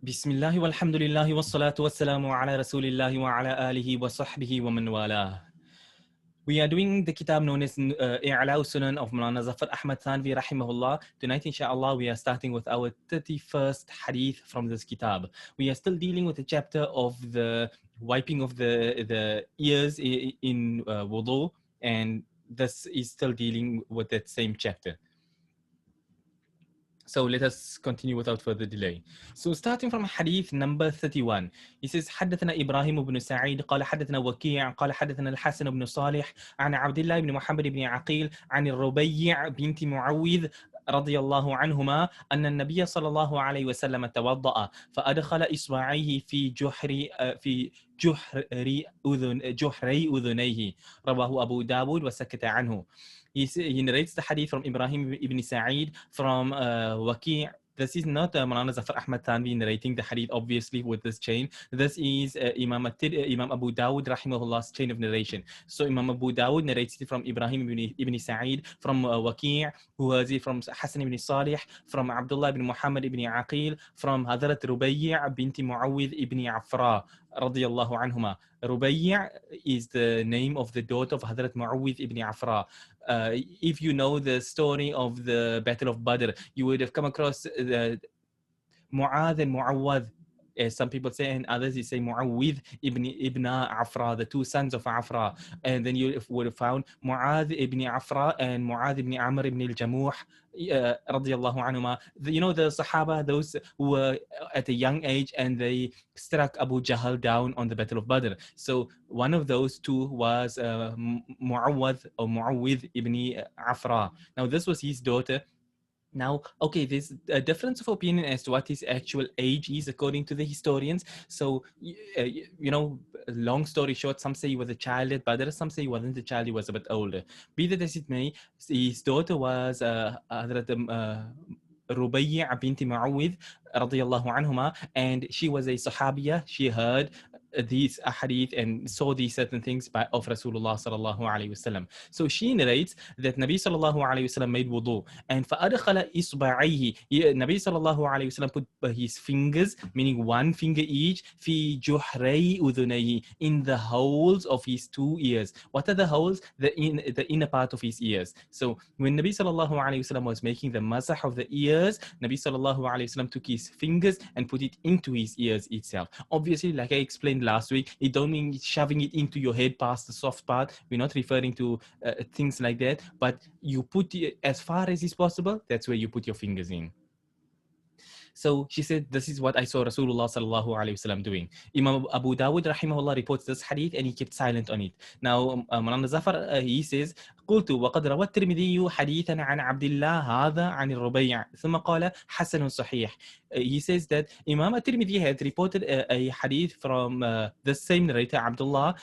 Bismillah walhamdulillah wassalatu wassalamu ala rasulillah wa ala alihi wa sahbihi wa man wala. We are doing the kitab known as Us Sunan of Maulana Zafar Ahmad Thanvi rahimahullah. Tonight, inshallah, we are starting with our 31st hadith from this kitab. We are still dealing with the chapter of the wiping of the ears in Wudhoo, and this is still dealing with that same chapter. So let us continue without further delay. So starting from hadith number 31, he says حدثنا إبراهيم بن سعيد قال حدثنا وكيع قال حدثنا الحسن بن صالح عن عبد الله بن محمد بن عقيل عن الربيع بنت معوذ رضي الله عنهما أن النبي صلى الله عليه وسلم توضأ فأدخل إصبعيه في جحري أذنيه رواه أبو داود وسكت عنه. He narrates the hadith from Ibrahim ibn Sa'id from Waqi'. This is not Maulana Zafar Ahmad Thanvi narrating the hadith, obviously, with this chain. This is Imam Abu Dawud, rahimahullah's chain of narration. So Imam Abu Dawud narrates it from Ibrahim ibn Sa'id, from Waqi', who has it from Hassan ibn Salih, from Abdullah ibn Muhammad ibn Aqil, from Hadrat Rubayya bint Muawwidh ibn Afra, radiyallahu anhuma. Rubayya is the name of the daughter of Hadrat Muawwidh ibn Afra. If you know the story of the Battle of Badr, you would have come across Mu'adh and Mu'awwadh, as some people say, and others say Mu'awwidh ibn Afra, the two sons of Afra. And then you would have found Mu'adh ibn Afra and Mu'adh ibn Amr ibn al-Jamuh, radiyallahu anhuma. You know the Sahaba, those who were at a young age and they struck Abu Jahl down on the Battle of Badr. So one of those two was Mu'awwadh or Mu'awwidh ibn Afra. Now this was his daughter. Now, okay, there's a difference of opinion as to what his actual age is according to the historians. So, you know, long story short, some say he was a child at Badr, some say he wasn't a child, he was a bit older. Be that as it may, his daughter was Rubayya bint Mu'awwidh radiyallahu anhuma, and she was a Sahabiya. She heard these hadith and saw these certain things of Rasulullah sallallahu alayhi wasallam. So she narrates that Nabi sallallahu alayhi wasallam made wudu, and فَأَدْخَلَ إِصْبَعَيْهِ, Nabi sallallahu alayhi wasallam put his fingers, meaning one finger each, في جُحْرَيْ أُذُنَيْهِ, in the holes of his two ears. What are the holes? The inner part of his ears. So when Nabi sallallahu alayhi wasallam was making the masah of the ears, Nabi sallallahu alayhi wasallam took his fingers and put it into his ears itself. Obviously, like I explained last week, it don't mean shoving it into your head past the soft part. We're not referring to things like that, but you put it as far as is possible. That's where you put your fingers in. So she said, this is what I saw Rasulullah sallallahu alayhi wasallam doing. Imam Abu Dawud rahimahullah reports this hadith and he kept silent on it. Now, Maulana Zafar, he says, قلت وقد روى الترمذي حديثا عن عبد الله هذا عن الربيع ثم قال حسن صحيح. He says that Imam at-Tirmidhi had reported a hadith from the same narrator, Abdullah,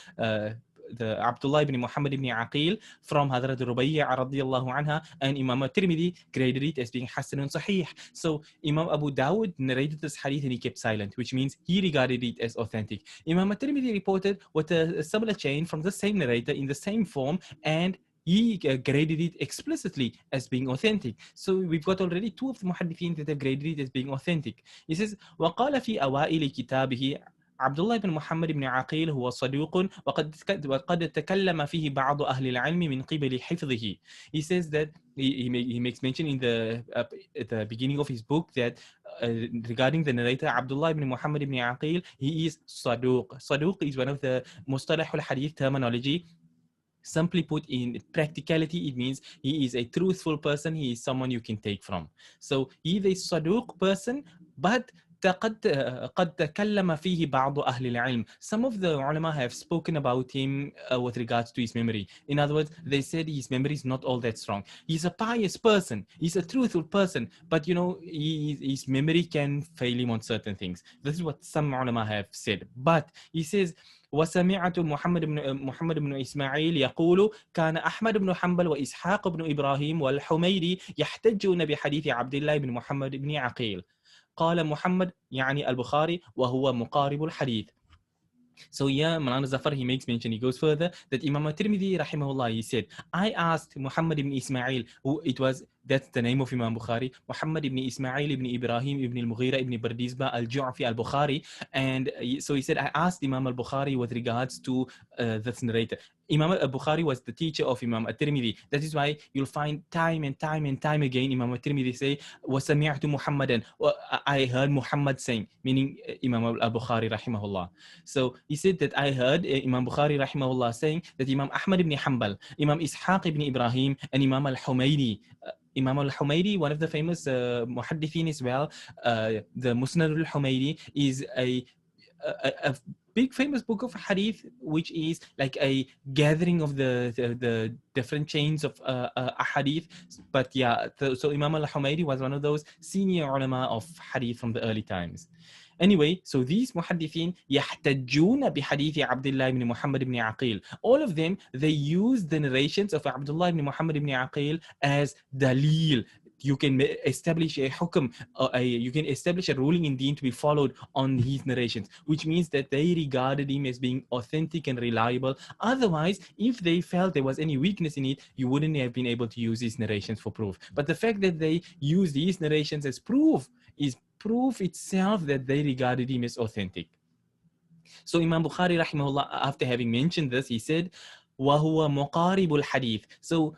the Abdullah ibn Muhammad ibn Aqil, from Hadrat Rubayya radiyallahu anha, and Imam at-Tirmidhi graded it as being Hasan and Sahih. So Imam Abu Dawud narrated this hadith and he kept silent, which means he regarded it as authentic. Imam at-Tirmidhi reported with a similar chain from the same narrator in the same form, and he graded it explicitly as being authentic. So we've got already two of the muhaddithin that have graded it as being authentic. He says, وَقَالَ فِي أَوَائِلِ كِتَابِهِ عبد الله بن محمد بن عقيل هو صدوق وقد تكلم فيه بعض أهل العلم من قبل حفظه. He says that he makes mention in the beginning of his book that regarding the narrator Abdullah ibn Muhammad ibn Aqil, he is Saduq. Saduq is one of the Mustalah al-Hadith terminology. Simply put, in practicality, it means he is a truthful person. He is someone you can take from. So he is a Saduq person, but قد تكلم فيه بعض أهل العلم. Some of the ulama have spoken about him with regards to his memory. In other words, they said his memory is not all that strong. He's a pious person. He's a truthful person. But, you know, his memory can fail him on certain things. This is what some ulama have said. But he says, وسمعت محمد بن إسماعيل يقول كان أحمد بن حنبل وإسحاق بن إبراهيم والحميدي يحتجون بحديث عبد الله بن محمد بن عقيل. قال محمد يعني البخاري وهو مقارب الحديث. So yeah, Maulana Zafar, he makes mention, he goes further, that Imam al-Tirmidhi, rahimahullah, he said, I asked Muhammad ibn Ismail, who it was, that's the name of Imam Bukhari, Muhammad ibn Ismail ibn Ibrahim ibn al-Mughira ibn Bardizbah al-Ju'fi al-Bukhari, and so he said, I asked Imam al-Bukhari with regards to this narrator. Imam al-Bukhari was the teacher of Imam al-Tirmidhi. That is why you'll find time and time and time again Imam al-Tirmidhi say, وَسَمِعْتُ مُحَمَّدًا, I heard Muhammad saying, meaning Imam al-Bukhari rahimahullah. So he said that I heard Imam Bukhari rahimahullah saying that Imam Ahmad ibn Hanbal, Imam Ishaq ibn Ibrahim, and Imam al-Humaydi, Imam al-Humaydi, one of the famous muhaddithin as well, the Mus'ab al-Humaydi is a big famous book of hadith, which is like a gathering of the different chains of hadith. But yeah, so Imam al-Humaydi was one of those senior ulama of hadith from the early times. Anyway, so these muhaddithin يحتجون بحديث عبد الله ibn Muhammad ibn Aqil. All of them, they use the narrations of Abdullah ibn Muhammad ibn Aqil as dalil. You can establish a hukm, you can establish a ruling in deen to be followed on his narrations, which means that they regarded him as being authentic and reliable. Otherwise, if they felt there was any weakness in it, you wouldn't have been able to use his narrations for proof. But the fact that they use these narrations as proof is proof itself that they regarded him as authentic. So Imam Bukhari rahimahullah, after having mentioned this, he said, وَهُوَ مُقَارِبُ الْحَدِيثِ. So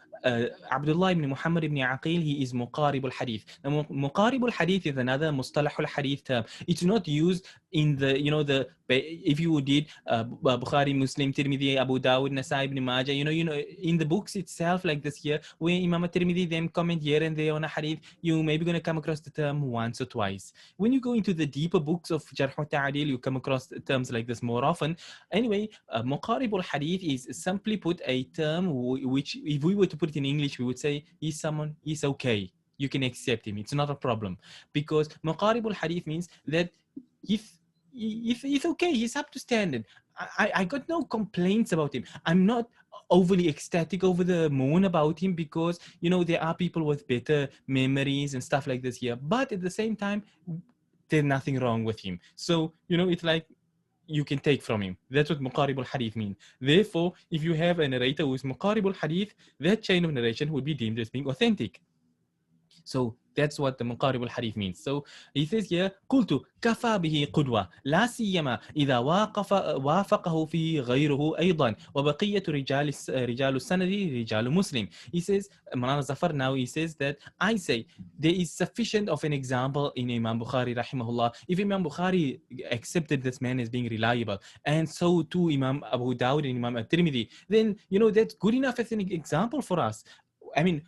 Abdullah ibn Muhammad ibn Aqil, he is muqarib al-hadith. Now, muqarib al-hadith is another mustalah al-hadith term. It's not used in the, if you did Bukhari, Muslim, Tirmidhi, Abu Dawud, Nasai, Ibn Majah, in the books itself, like this here, where Imam Tirmidhi them comment here and there on a hadith, you may be going to come across the term once or twice. When you go into the deeper books of Jarh wa Ta'adil, you come across terms like this more often. Anyway, muqarib al-hadith is simply put a term which, if we were to put it in English, we would say he's okay. You can accept him. It's not a problem. Because muqarib al-hadith means that if he's okay, he's up to standard. I got no complaints about him. I'm not overly ecstatic over the moon about him, because there are people with better memories and stuff like this here, but at the same time there's nothing wrong with him. So it's like you can take from him. That's what muqarib al-hadith mean. Therefore, if you have a narrator who is muqarib al-hadith, that chain of narration would be deemed as being authentic. So that's what the muqarib al-hadith means. So he says here, قلت كفى به قدوة لا سيما إذا وافقه في غيره أيضا وبقية رجال السند رجال مسلم. He says, Maulana Zafar now, he says that I say there is sufficient of an example in Imam Bukhari rahimahullah. If Imam Bukhari accepted this man as being reliable, and so too Imam Abu Dawud and Imam At-Tirmidhi, then that's good enough as an example for us. I mean,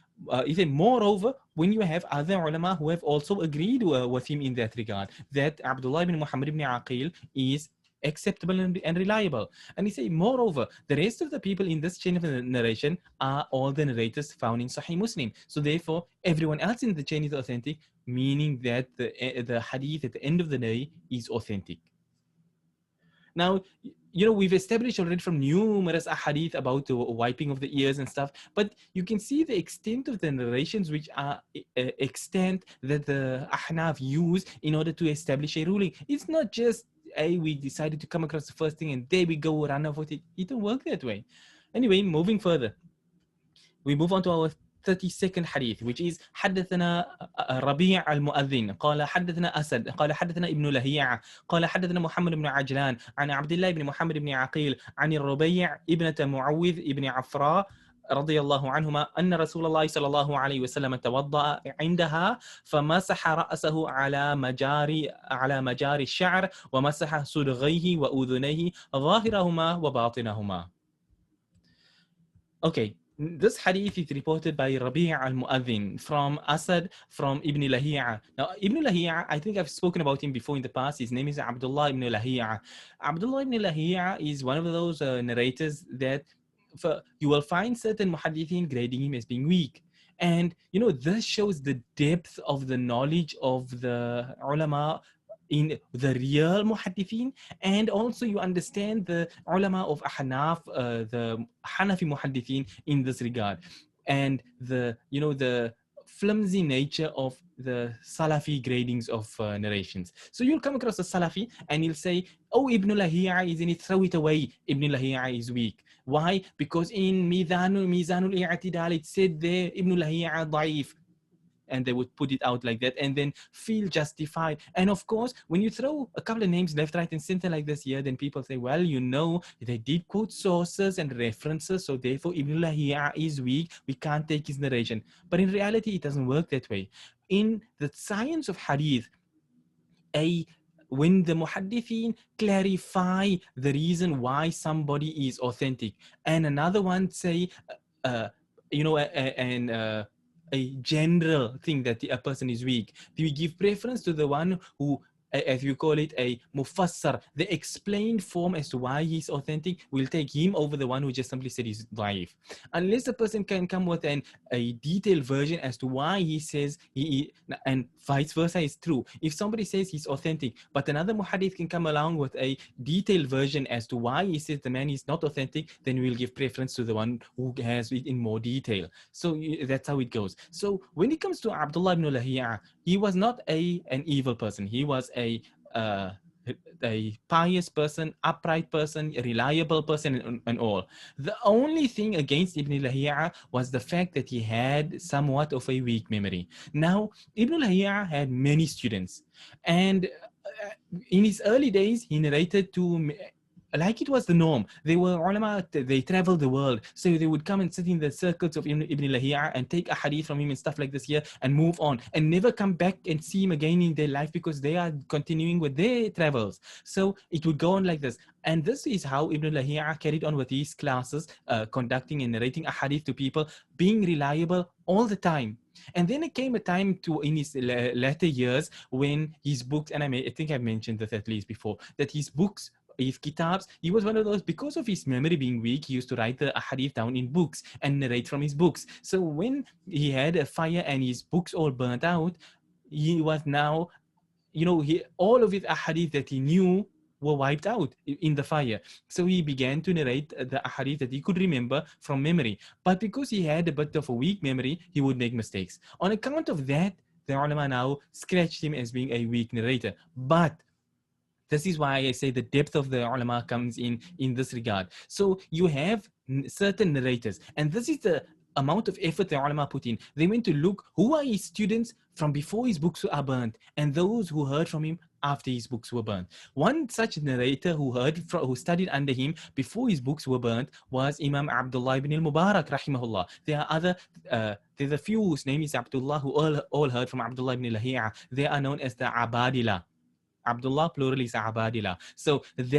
even moreover, when you have other ulama who have also agreed with him in that regard, that Abdullah ibn Muhammad ibn Aqil is acceptable and reliable. And he say, moreover, the rest of the people in this chain of narration are all the narrators found in Sahih Muslim. So therefore, everyone else in the chain is authentic, meaning that the hadith at the end of the day is authentic. Now, we've established already from numerous ahadith about the wiping of the ears and stuff, but you can see the extent of the narrations which are extent that the Ahnaf use in order to establish a ruling. It's not just, we decided to come across the first thing and there we go, run off with it. It don't work that way. Anyway, moving further, we move on to our 32nd حديث, which is حدثنا ربيع المؤذن قال حدثنا أسد قال حدثنا ابن لهيعة قال حدثنا محمد بن عجلان عن عبد الله بن محمد بن عقيل عن الربيع ابنة معوذ ابن عفراء رضي الله عنهما أن رسول الله صلى الله عليه وسلم توضأ عندها فمسح رأسه على مجاري الشعر ومسح صدغيه وأذنيه ظاهرهما وباطنهما. Okay, this hadith is reported by Rabi' al-Mu'adhin from Asad from Ibn Lahi'a. Now, Ibn Lahi'a, I think I've spoken about him before in the past. His name is Abdullah ibn Lahi'a. Abdullah ibn Lahi'a is one of those narrators that you will find certain muhaddithin grading him as being weak. And, this shows the depth of the knowledge of the ulama in the real muhaddithin, and also you understand the ulama of Ahnaf, the Hanafi muhaddithin in this regard. And the flimsy nature of the Salafi gradings of narrations. So you'll come across a Salafi and he'll say, oh, Ibn Lahiya is in it, throw it away. Ibn Lahiya is weak. Why? Because in Mizanul I'tidal, it said there, Ibn Lahiya da'if. And they would put it out like that and then feel justified. And of course, when you throw a couple of names left, right, and center like this here, then people say, well, they did quote sources and references, so therefore Ibn Lahiya is weak, we can't take his narration. But in reality, it doesn't work that way. In the science of hadith, when the muhaddithin clarify the reason why somebody is authentic, and another one say, uh, a general thing that a person is weak, we give preference to the one who, as you call it, a mufassar, the explained form as to why he's authentic. We'll take him over the one who just simply said he's da'if. Unless the person can come with a detailed version as to why he says and vice versa is true. If somebody says he's authentic, but another muhaddith can come along with a detailed version as to why he says the man is not authentic, then we'll give preference to the one who has it in more detail. So that's how it goes. So when it comes to Abdullah ibn Lahiya, he was not an evil person. He was a pious person, upright person, a reliable person, and all. The only thing against Ibn Lahiya was the fact that he had somewhat of a weak memory. Now, Ibn Lahiya had many students, and in his early days, he narrated to, like it was the norm. They were ulama, they traveled the world. So they would come and sit in the circles of Ibn Lahiya and take a hadith from him and stuff like this here and move on and never come back and see him again in their life because they are continuing with their travels. So it would go on like this. And this is how Ibn Lahiya carried on with these classes, conducting and narrating a hadith to people, being reliable all the time. And then it came a time in his latter years when his books, and I think I've mentioned this at least before, that his books, his kitabs, he was one of those, because of his memory being weak, he used to write the ahadith down in books and narrate from his books. So when he had a fire and his books all burnt out, he was now, all of his ahadith that he knew were wiped out in the fire. So he began to narrate the ahadith that he could remember from memory. But because he had a bit of a weak memory, he would make mistakes. On account of that, the ulama now scratched him as being a weak narrator. But this is why I say the depth of the ulama comes in this regard. So you have certain narrators, and this is the amount of effort the ulama put in. They went to look who are his students from before his books were burnt and those who heard from him after his books were burnt. One such narrator who studied under him before his books were burnt was Imam Abdullah ibn al-Mubarak rahimahullah. There are there's a few whose name is Abdullah who all heard from Abdullah ibn Lahiya. They are known as the Abadila. Abdullah plural is Abadila. So if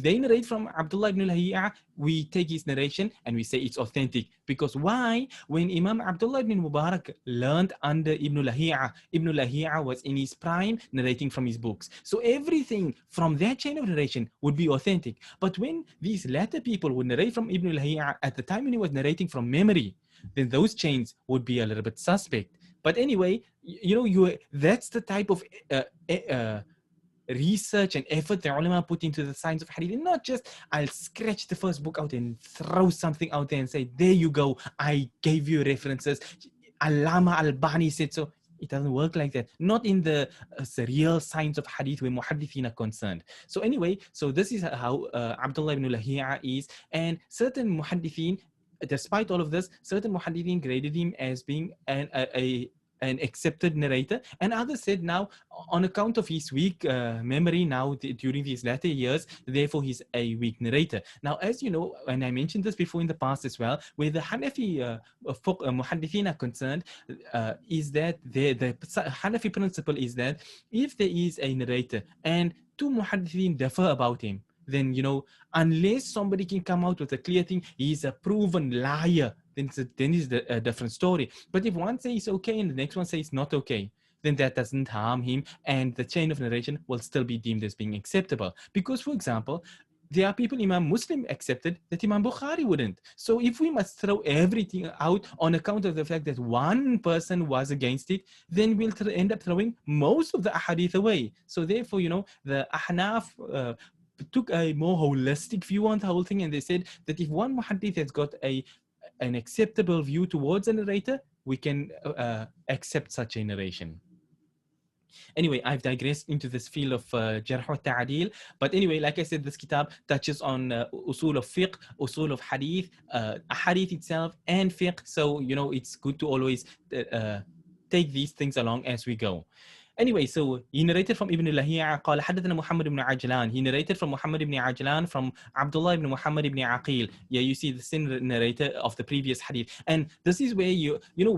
they narrate from Abdullah ibn Lahiya, we take his narration and we say it's authentic. Because why? When Imam Abdullah ibn Mubarak learned under Ibn Lahiya was in his prime narrating from his books. So everything from that chain of narration would be authentic. But when these latter people would narrate from Ibn Lahiya at the time when he was narrating from memory, then those chains would be a little bit suspect. But anyway, that's the type of research and effort the ulama put into the science of hadith, and not just I'll scratch the first book out and throw something out there and say, there you go, I gave you references, Allama Albani said so. It doesn't work like that. Not in the real science of hadith where muhaddithin are concerned. So anyway, so this is how Abdullah ibn Lahiya is, and certain muhaddithin, despite all of this, certain muhaddithin graded him as being an accepted narrator, and others said now on account of his weak memory now during these latter years, therefore he's a weak narrator. Now, as you know, and I mentioned this before in the past as well, where the Hanafi muhaddithin are concerned, is that the Hanafi principle is that if there is a narrator and two muhaddithin differ about him, then unless somebody can come out with a clear thing, he's a proven liar, then it's a different story. But if one says it's okay and the next one says it's not okay, then that doesn't harm him, and the chain of narration will still be deemed as being acceptable. Because, for example, there are people Imam Muslim accepted that Imam Bukhari wouldn't. So if we must throw everything out on account of the fact that one person was against it, then we'll end up throwing most of the ahadith away. So therefore, the Ahnaf took a more holistic view on the whole thing, and they said that if one muhaddith has got an acceptable view towards a narrator, we can accept such a narration. Anyway, I've digressed into this field of Jarh wa Ta'adil. But anyway, like I said, this kitab touches on usul of fiqh, usul of hadith, hadith itself, and fiqh. So, it's good to always take these things along as we go. Anyway, so he narrated from Ibn Lahi'a قال حدثنا محمد ibn Ajlan. He narrated from Muhammad ibn Ajlan from Abdullah ibn Muhammad ibn Aqil. Yeah, you see the same narrator of the previous hadith. And this is where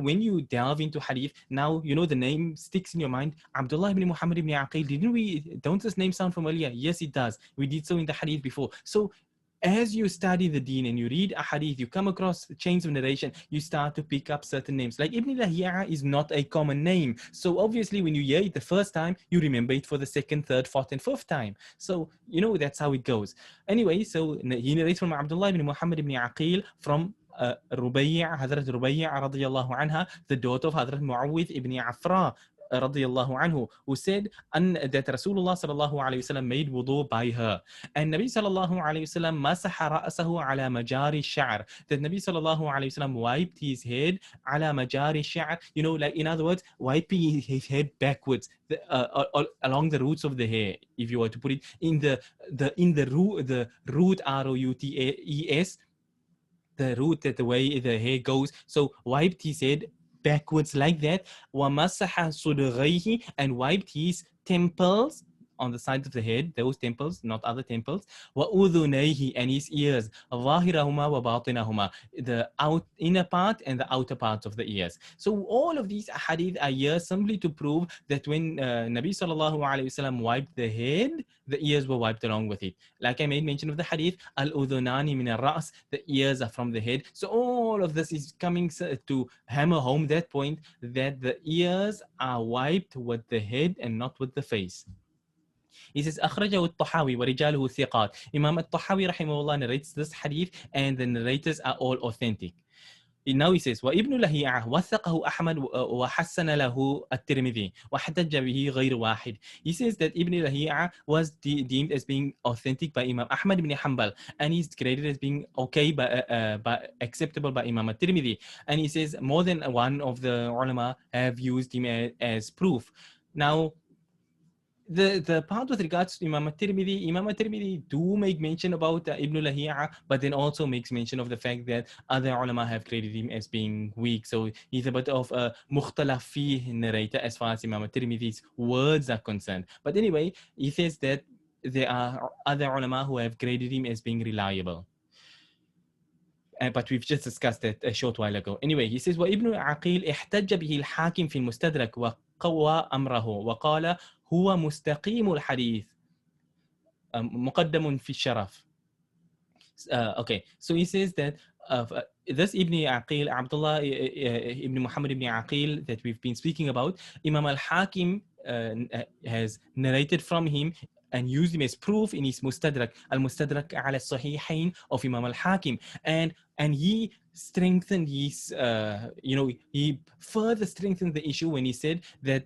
when you delve into hadith, now, the name sticks in your mind. Abdullah ibn Muhammad ibn Aqil, don't this name sound familiar? Yes, it does. We did so in the hadith before. So as you study the deen and you read a hadith, you come across chains of narration, you start to pick up certain names. Like Ibn Lahi'a is not a common name. So obviously when you hear it the first time, you remember it for the second, third, fourth, and fifth time. So, that's how it goes. Anyway, so he narrates from Abdullah ibn Muhammad ibn Aqil from Rubayya, Hazrat Rubayya radiyallahu anha, the daughter of Hazrat Mu'awwidh ibn Afra radiyallahu anhu, who said that Rasulullah sallallahu alayhi wasallam made wudu by her. And Nabi sallallahu alayhi wasallam masaha ra'sahu ala majari sha'r. That Nabi sallallahu alayhi wasallam wiped his head ala majari sha'r. Like in other words, wiping his head backwards along the roots of the hair. If you were to put it in the root ROUTES, the root, that the way the hair goes. So wiped his head backwards like that. وَمَسَحَ صُدْغَيْهِ, and wiped his temples on the side of the head, those temples, not other temples. وَأُذُنَيْهِ, and his ears. ظَاهِرَهُمَا وَبَاطِنَهُمَا, the inner part and the outer part of the ears. So all of these hadith are here simply to prove that when Nabi sallallahu alayhi wasallam wiped the head, the ears were wiped along with it. Like I made mention of the hadith, al-udhunani min al-ra's, the ears are from the head. So all of this is coming to hammer home that point, that the ears are wiped with the head and not with the face. He says, أخرجه الطحاوي ورجاله ثقات. Imam al-Tahawi rahimahullah narrates this hadith, and the narrators are all authentic. Now he says, وابن لهيعة وثقه أحمد وحسن له الترمذي واحتج به غير واحد. He says that Ibn Lahi'a was deemed as being authentic by Imam Ahmad ibn Hanbal, and he's graded as being okay by acceptable by Imam al-Tirmidhi. And he says more than one of the ulama have used him as proof. Now, the part with regards to Imam al-Tirmidhi do make mention about Ibn Lahi'a, but then also makes mention of the fact that other ulama have graded him as being weak. So he's a bit of a mukhtalaf fi narrator as far as Imam al-Tirmidhi's words are concerned. But anyway, he says that there are other ulama who have graded him as being reliable. But we've just discussed that a short while ago. Anyway, he says, وَإِبْنُ عَقِيلْ احتج به الحاكم في المستدرك وقوى أمره وقال هو مستقيم الحديث مقدم في الشرف. Okay, so he says that this Ibn Aqil, Abdullah ibn Muhammad ibn Aqil that we've been speaking about, Imam al-Hakim has narrated from him and used him as proof in his Mustadrak, al-Mustadrak ala Sahihain of Imam al-Hakim. And he strengthened his, he further strengthened the issue when he said that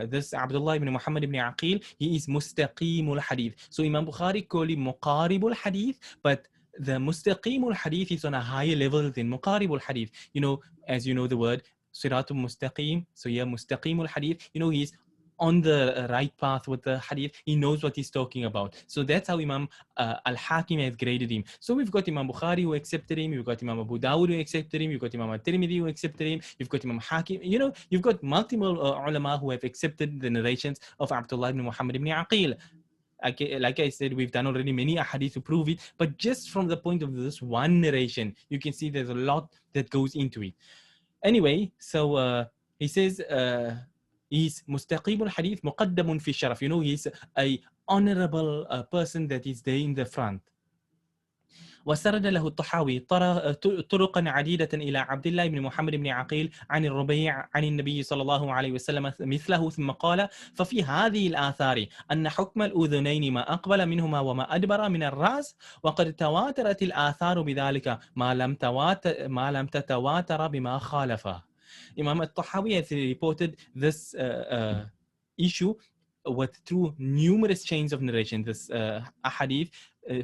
this Abdullah ibn Muhammad ibn Aqil, he is mustaqimul hadith. So Imam Bukhari called him muqaribul hadith, but the mustaqimul hadith is on a higher level than muqaribul hadith. As you know the word, siratul mustaqim. So yeah, mustaqimul hadith, he's on the right path with the hadith. He knows what he's talking about. So that's how Imam al-Hakim has graded him. So we've got Imam Bukhari who accepted him, you've got Imam Abu Dawud who accepted him, you've got Imam al-Tirmidhi who accepted him, you've got Imam Hakim, you've got multiple ulama who have accepted the narrations of Abdullah ibn Muhammad ibn Aqil. Like I said, we've done already many ahadith to prove it, but just from the point of this one narration, you can see there's a lot that goes into it. Anyway, so he says, he's mustaqimul hadith muqaddamun fi sharaf. He's a honorable person that is there in the front. وسرد له الطحاوي طرقا عديدة إلى عبد الله بن محمد بن عقيل عن الربيع عن النبي صلى الله عليه وسلم مثله، ثم قال: ففي هذه الآثار أن حكم الأذنين ما أقبل منهما وما أدبر من الرأس، وقد تواترت الآثار بذلك ما لم تتواتر بما خالفه. Imam al-Tahawi has reported this issue through numerous chains of narration, this hadith,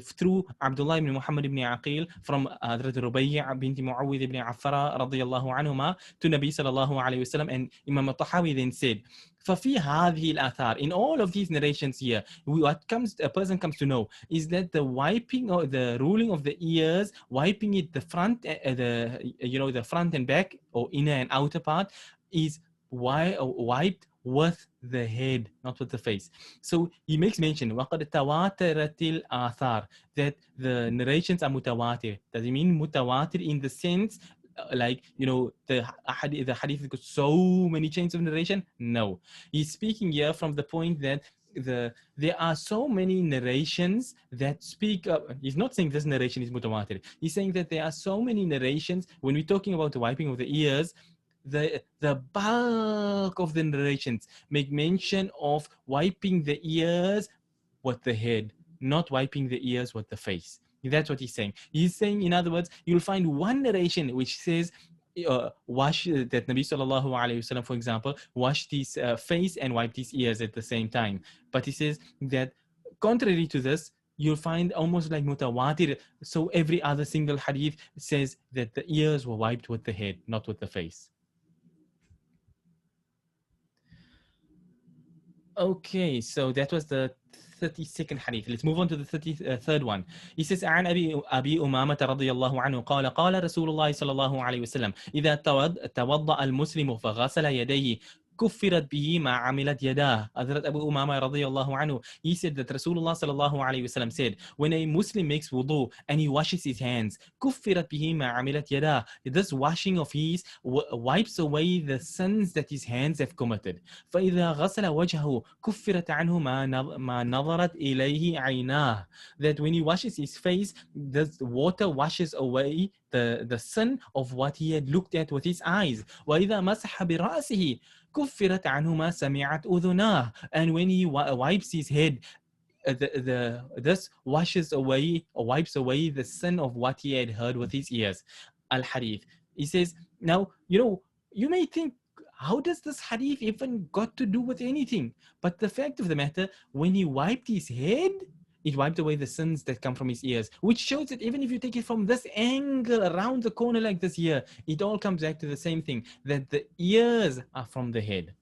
through Abdullah ibn Muhammad ibn Aqil from Hazrat Rubayya bint Muawwidh ibn Affara radiyallahu anhuma to Nabi sallallahu alayhi wasallam, and Imam al-Tahawi then said, ففي هذه الآثار, in all of these narrations here, what comes a person comes to know is that the wiping or the ruling of the ears, wiping it the front, the front and back or inner and outer part, is wiped with the head, not with the face. So he makes mention وَقَدْ تَوَاتَرَتِ الْآثَارِ, that the narrations are mutawatir. Does it mean mutawatir in the sense like, the hadith got so many chains of narration? No. He's speaking here from the point that there are so many narrations that speak up. He's not saying this narration is mutawatir. He's saying that there are so many narrations when we're talking about the wiping of the ears. The bulk of the narrations make mention of wiping the ears with the head, not wiping the ears with the face. That's what he's saying. He's saying, in other words, you'll find one narration which says, wash that Nabi sallallahu alayhi wasallam, for example, washed his face and wiped his ears at the same time. But he says that contrary to this, you'll find almost like mutawatir. So every other single hadith says that the ears were wiped with the head, not with the face. Okay, so that was the 32nd hadith. Let's move on to the 33rd one. He says, عن أبي أمامة رضي الله عنه قال قال رسول الله صلى الله عليه وسلم إذا توضأ المسلم فغسل يديه كفرت به ما عملت يداه. Hazrat Abu Umama radiyallahu anhu, he said that Rasulullah sallallahu alayhi wasallam said, when a Muslim makes wudu and he washes his hands, كفرت به ما عملت يداه, this washing of his wipes away the sins that his hands have committed. فإذا غسل وجهه كفرت عنه ما نظرت إليه عيناه, that when he washes his face, the water washes away the sin of what he had looked at with his eyes. وإذا مسح برأسه كفرت عنه ما سمعت أذناه, and when he wipes his head, this washes away or wipes away the sin of what he had heard with his ears. Al-Hadith. He says, now, you may think, how does this hadith even got to do with anything? But the fact of the matter, when he wiped his head, it wiped away the sins that come from his ears, which shows that even if you take it from this angle around the corner like this here, it all comes back to the same thing, that the ears are from the head.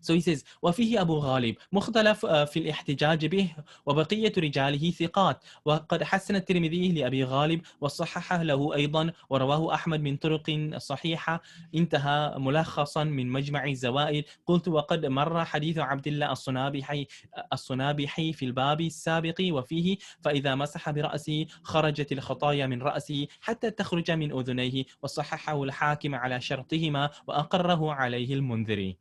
So he says, وفيه أبو غالب مختلف في الاحتجاج به وبقية رجاله ثقات وقد حسن الترمذي لأبي غالب وصححه له أيضا ورواه أحمد من طرق صحيحة. انتهى ملخصا من مجمع الزوائد. قلت وقد مر حديث عبد الله الصنابحي في الباب السابق وفيه فإذا مسح برأسه خرجت الخطايا من رأسه حتى تخرج من أذنيه وصححه الحاكم على شرطهما وأقره عليه المنذري.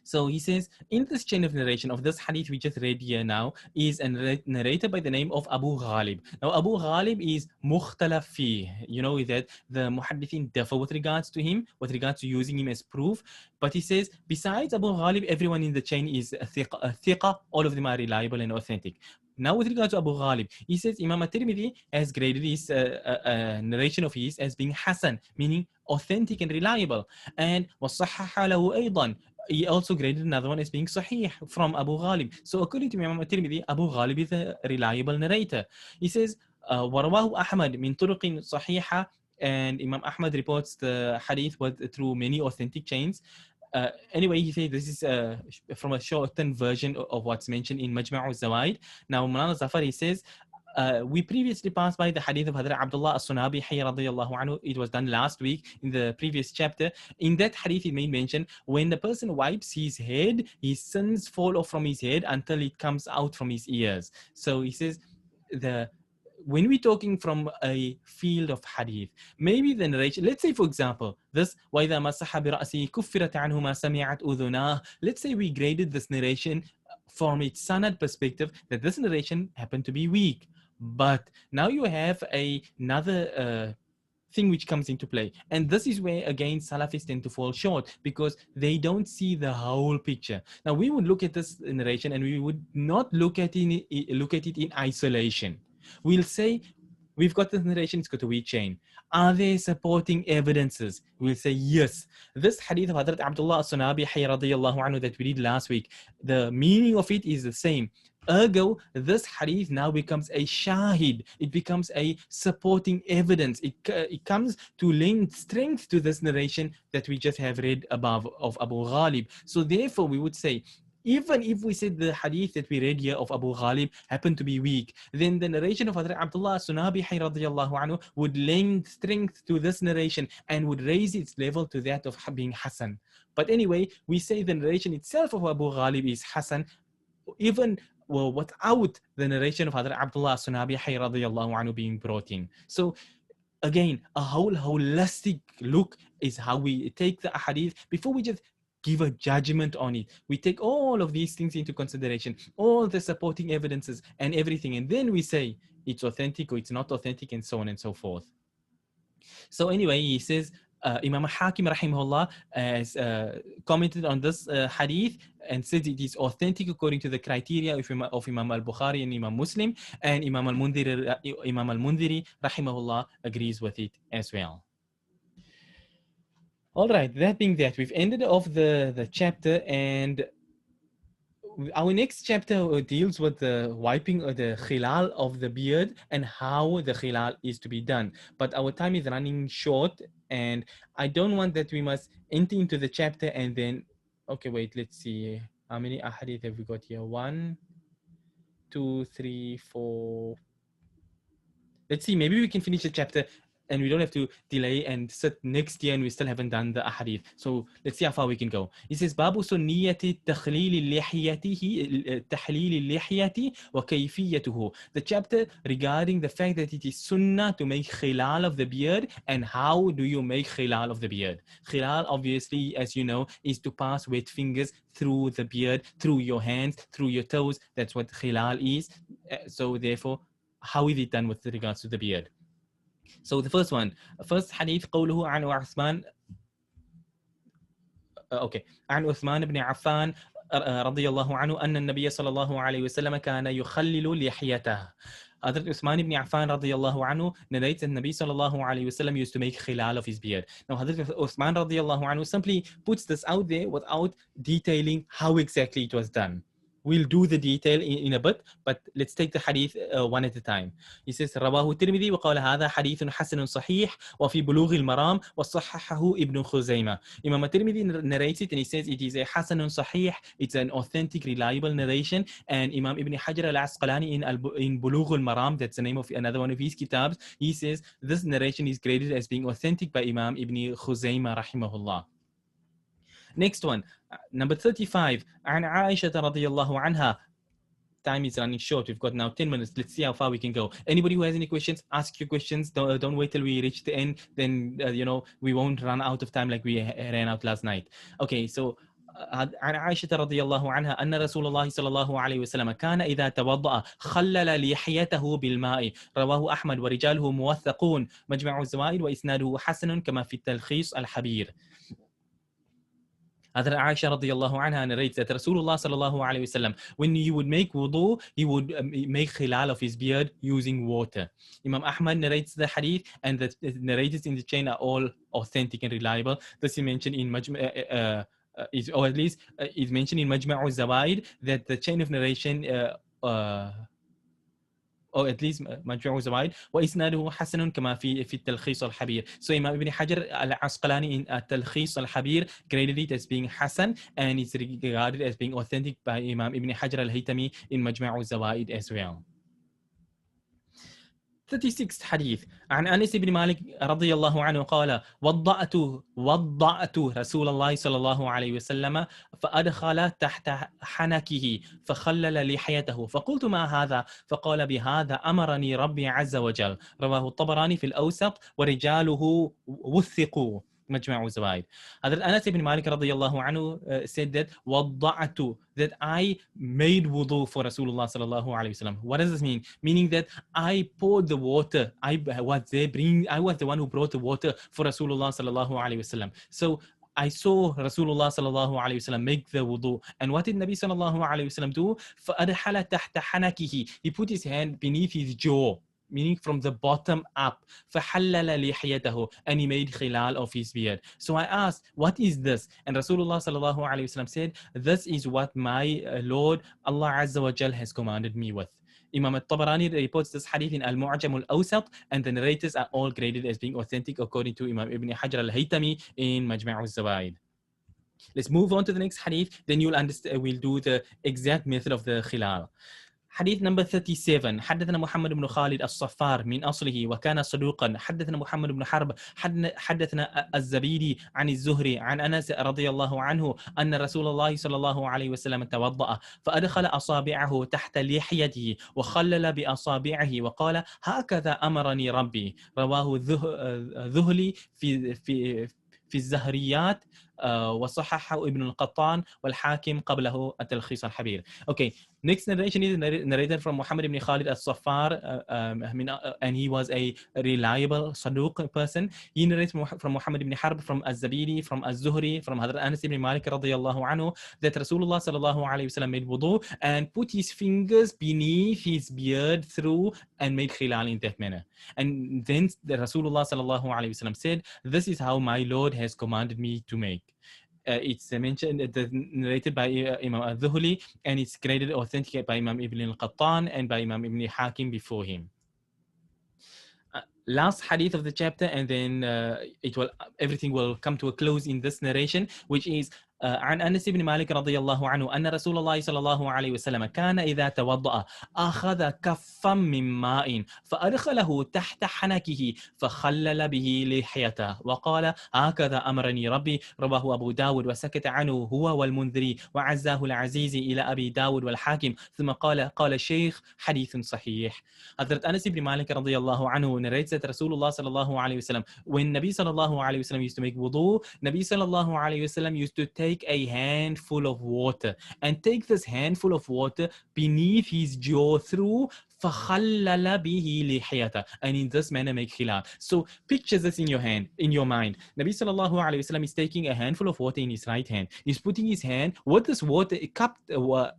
So he says, in this chain of narration of this hadith we just read here now, is a narrator by the name of Abu Ghalib. Now, Abu Ghalib is mukhtalaf fi. You know that the muhaddithin differ with regards to him, with regards to using him as proof. But he says, besides Abu Ghalib, everyone in the chain is a thiqa. All of them are reliable and authentic. Now, with regard to Abu Ghalib, he says Imam at-Tirmidhi has graded his narration of his as being Hasan, meaning authentic and reliable. And وَصَحَّحَ لَهُ أَيْضًا, he also graded another one as being Sahih from Abu Ghalib. So according to Imam at-Tirmidhi, Abu Ghalib is a reliable narrator. He says, وَرَوَاهُ أَحْمَدْ مِنْ طُرُقٍ صَحِيحَةٍ, and Imam Ahmad reports the hadith through many authentic chains. Anyway, he says this is from a shortened version of what's mentioned in Majma' al-Zawaid. Now, Mulana Zafar, he says, we previously passed by the hadith of Hazrat Abdullah as-Sunabihi radiyallahu anhu. It was done last week in the previous chapter. In that hadith, he made mention when the person wipes his head, his sins fall off from his head until it comes out from his ears. So he says when we're talking from a field of hadith, maybe the narration, let's say for example, this وَإِذَا مَسَحَ بِرَأْسِهِ كُفِّرَتْ عَنْهُ مَا سَمِعَتْ أُذُنَاهُ. Let's say we graded this narration from its sanad perspective, that this narration happened to be weak. But now you have another thing which comes into play. And this is where, again, Salafis tend to fall short because they don't see the whole picture. Now, we would look at this narration and we would not look at it in isolation. We'll say, we've got this narration, it's got a weak chain. Are there supporting evidences? We'll say yes. This hadith of Hazrat Abdullah as-Sunabihi radiyallahu anhu that we read last week, the meaning of it is the same. Ergo, this hadith now becomes a shahid. It becomes a supporting evidence. It comes to lend strength to this narration that we just have read above of Abu Ghalib. So therefore, we would say, even if we said the hadith that we read here of Abu Ghalib happened to be weak, then the narration of Hazrat Abdullah Sunabi radiyallahu anhu would lend strength to this narration and would raise its level to that of being Hasan. But anyway, we say the narration itself of Abu Ghalib is Hasan, even without the narration of Hazrat Abdullah Sunabi radiyallahu anhu being brought in. So again, a whole holistic look is how we take the ahadith before we just give a judgment on it. We take all of these things into consideration, all the supporting evidences and everything, and then we say it's authentic or it's not authentic, and so on and so forth. So anyway, he says, Imam Hakim rahimahullah has commented on this hadith and said it is authentic according to the criteria of Imam al-Bukhari and Imam Muslim, and Imam al-Mundhiri rahimahullah agrees with it as well. All right, that being that, we've ended off the chapter, and our next chapter deals with the wiping or the khilal of the beard and how the khilal is to be done. But our time is running short, and I don't want that we must enter into the chapter and then, okay, wait, let's see. How many ahadith have we got here? 1, 2, 3, 4. Let's see, maybe we can finish the chapter and we don't have to delay and sit next year and we still haven't done the ahadith. So let's see how far we can go. It says, Babu sunniyati takhlil al-lihyati wa kayfiyatuhu. The chapter regarding the fact that it is sunnah to make khilal of the beard, and how do you make khilal of the beard. Khilal, obviously, as you know, is to pass wet fingers through the beard, through your hands, through your toes. That's what khilal is. So therefore, how is it done with regards to the beard? So the first hadith, قوله عن عثمان عن عثمان بن عفان رضي الله عنه أن النبي صلى الله عليه وسلم كان يخلل لحيته. Hazrat Uthman ibn Affan radiyallahu anhu narrates that Nabi sallallahu alayhi wasallam used to make khilal of his beard. Now Hazrat Uthman radiyallahu anhu simply puts this out there without detailing how exactly it was done. We'll do the detail in a bit, but let's take the hadith one at a time. He says, رواه الترمذي وقال هذا حديث حسن صحيح وفي بلوغ المرام وصححه ابن خزيمة. Imam al-Tirmidhi narrates it and he says it is a حسن صحيح, it's an authentic, reliable narration, and Imam Ibn Hajar al-Asqalani in Bulugh al-Maram, that's the name of another one of his kitabs, he says this narration is graded as being authentic by Imam Ibn Khuzayma rahimahullah. Next one, number 35, عن عائشة رضي الله عنها. Time is running short. We've got now 10 minutes. Let's see how far we can go. Anybody who has any questions, ask your questions. Don't wait till we reach the end. Then, we won't run out of time like we ran out last night. Okay, so عن عائشة رضي الله عنها أن رسول الله صلى الله عليه وسلم كان إذا توضأ خلل لحيته بالماء. رواه أحمد ورجاله موثقون. مجمع الزوائد وإسناده حسن كما في التلخيص الحبير. Hazrat Aisha radiyallahu anha narrates that Rasulullah sallallahu alayhi wasallam, when he would make wudu, he would make khilal of his beard using water. Imam Ahmad narrates the hadith, and the narrators in the chain are all authentic and reliable. This is mentioned in or at least is mentioned in Majma'u Zawaid, that the chain of narration or at least مجموع الزوائد وإسناده حسن كما في التلخيص الحبير. So Imam Ibn Hajar al-Asqalani in التلخيص الحبير graded it as being Hasan, and it's regarded as being authentic by Imam Ibn Hajar al-Haytami in مجموع الزوائد as well. 36th حديث عن أنس بن مالك رضي الله عنه قال وضعت رسول الله صلى الله عليه وسلم فأدخل تحت حنكه فخلل لحيته فقلت ما هذا فقال بهذا أمرني ربي عز وجل. رواه الطبراني في الأوسط ورجاله وثقوا. مجمع الزوائد. Hazrat Anas ibn Malik radiyallahu anhu said that وضعت, that I made wudu for Rasulullah sallallahu alayhi wasallam. What does this mean? Meaning that I poured the water. I was the one who brought the water for Rasulullah sallallahu alayhi wasallam. So I saw Rasulullah sallallahu alayhi wasallam make the wudu. And what did Nabi sallallahu alayhi wasallam do? فَأَدْحَلَ تَحْتَ حَنَكِهِ. He put his hand beneath his jaw. meaning from the bottom up. فحلل لحيته, and he made khilal of his beard. So I asked, what is this? And Rasulullah sallallahu alaihi wasallam said, this is what my Lord Allah Azza wa Jal has commanded me with. Imam al-Tabarani reports this hadith in Al-Mu'jam al-Awsat, and the narrators are all graded as being authentic according to Imam Ibn Hajar al-Haytami in Majma' al-Zawaid. Let's move on to the next hadith, then you'll understand, we'll do the exact method of the khilal. حديث نمبر 37. حدثنا محمد بن خالد الصفار من أصله وكان صدوقا. حدثنا محمد بن حرب حدثنا الزبيدي عن الزهري عن أنس رضي الله عنه أن رسول الله صلى الله عليه وسلم توضأ فأدخل أصابعه تحت لحيته وخلل بأصابعه وقال هكذا أمرني ربي. رواه ذهلي في الزهريات وصححه ابن القطان والحاكم قبله التلخيص الحبير. Okay, next narration is narrated from Muhammad ibn Khalid al-Saffar, and he was a reliable Saduq person. He narrates from Muhammad ibn Harb, from Az-Zabidi, from Az-Zuhri, from Hadrat Anas ibn Malik radiyallahu anhu, that Rasulullah sallallahu alayhi wa sallam made wudu and put his fingers beneath his beard through and made khilal in that manner. And then the Rasulullah sallallahu alayhi wa sallam said, this is how my Lord has commanded me to make. It's mentioned, narrated by Imam al-Dhuhli, and it's graded authentic by Imam Ibn al-Qattan and by Imam Ibn Hakim before him. Last hadith of the chapter, and then everything will come to a close in this narration, which is عن أنس بن مالك رضي الله عنه أن رسول الله صلى الله عليه وسلم كان إذا توضأ أخذ كفا من ماء فأدخله تحت حنكه فخلل به لحيته وقال هكذا أمرني ربي. رواه أبو داود وسكت عنه هو والمنذري وعزاه العزيزي إلى أبي داود والحاكم ثم قال الشيخ حديث صحيح. Hazrat Anas ibn Malik radiyallahu anhu narrates that Rasulullah sallallahu alayhi wasallam, when Nabi sallallahu alayhi wasallam used to make wudu, Nabi sallallahu alayhi wasallam used to take a handful of water and take this handful of water beneath his jaw through فَخَلَّلَ بِهِ لِحْيَةً, and in this manner make khilal. So picture this in your hand, in your mind. Nabi sallallahu alayhi wasallam is taking a handful of water in his right hand. He's putting his hand with this water, cupped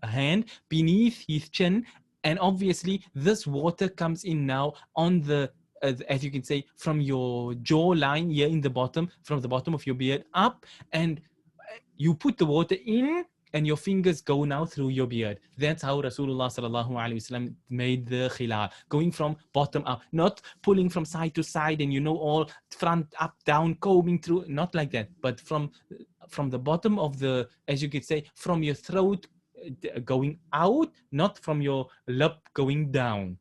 hand beneath his chin, and obviously this water comes in now on the as you can say, from your jawline here in the bottom, from the bottom of your beard up, and you put the water in and your fingers go now through your beard. That's how Rasulullah sallallahu alaihi wasallam made the khilal, going from bottom up, not pulling from side to side and all front up down, combing through, not like that, but from the bottom of the, as you could say, from your throat going out, not from your lip going down.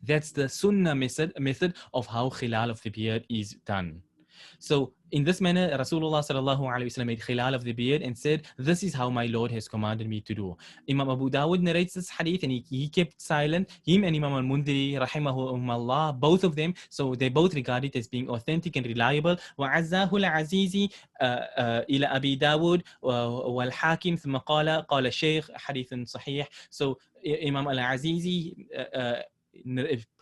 That's the sunnah method of how khilal of the beard is done. So in this manner, Rasulullah sallallahu alaihi wasallam made khilal of the beard and said, this is how my Lord has commanded me to do. Imam Abu Dawud narrates this hadith, and he kept silent. Him and Imam al-Mundhiri, rahimahumullah, both of them, so they both regard it as being authentic and reliable. وَعَزَّاهُ الْعَزِيزِ إِلَى أَبِي دَاوُدْ وَالْحَاكِمْ ثُمَّ قَالَ الشَّيْخ حَدِيثٌ صَحِيح. So Imam al-Azizi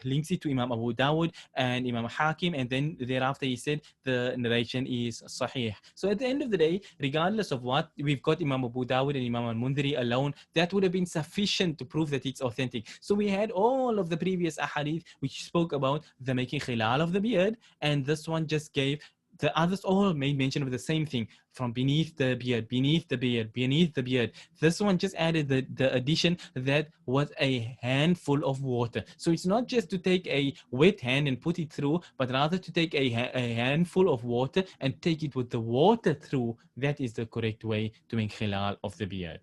links it to Imam Abu Dawud and Imam Hakim, and then thereafter he said the narration is sahih. So at the end of the day, regardless of what, we've got Imam Abu Dawud and Imam al-Mundhiri alone, that would have been sufficient to prove that it's authentic. So we had all of the previous ahadith which spoke about the making khilal of the beard, and this one just gave. The others all made mention of the same thing, from beneath the beard, beneath the beard, beneath the beard. This one just added the addition that was a handful of water. So it's not just to take a wet hand and put it through, but rather to take a handful of water and take it with the water through. That is the correct way to make khilal of the beard.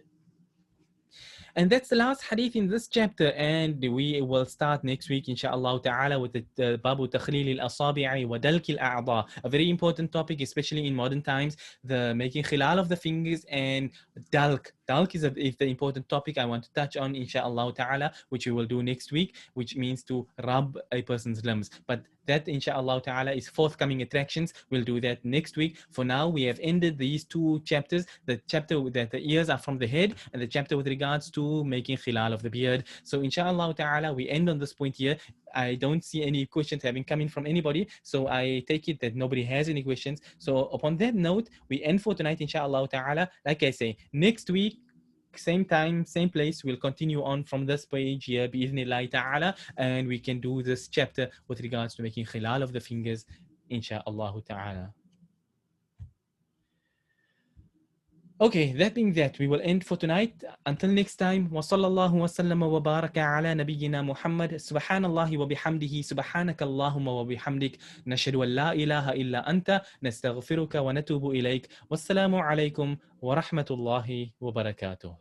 And that's the last hadith in this chapter, and we will start next week inshallah ta'ala with the babu takhlil al-asabi'i wa dalk al-a'dha, a very important topic, especially in modern times, the making khilal of the fingers and dalk. Dalk is the important topic I want to touch on inshallah ta'ala, which we will do next week, which means to rub a person's limbs. But that inshallah ta'ala is forthcoming attractions. We'll do that next week. For now, we have ended these two chapters, the chapter that the ears are from the head and the chapter with regards to making khilal of the beard. So inshallah ta'ala, we end on this point here. I don't see any questions having come in from anybody, so I take it that nobody has any questions. So upon that note, we end for tonight inshallah ta'ala. Like I say, next week same time, same place. We'll continue on from this page here, bi'idhnillahi ta'ala, and we can do this chapter with regards to making khilal of the fingers, insha'Allah ta'ala. Okay, that being that, we will end for tonight. Until next time, wa sallallahu wa sallama wa baraka ala nabiyyina Muhammad. Subhanallahi wa bihamdihi, subhanaka Allahumma wa bihamdik. Nashhadu an la ilaha illa anta, nastaghfiruka wa natubu ilayk. Wassalamu alaykum wa rahmatullahi wa barakatuh.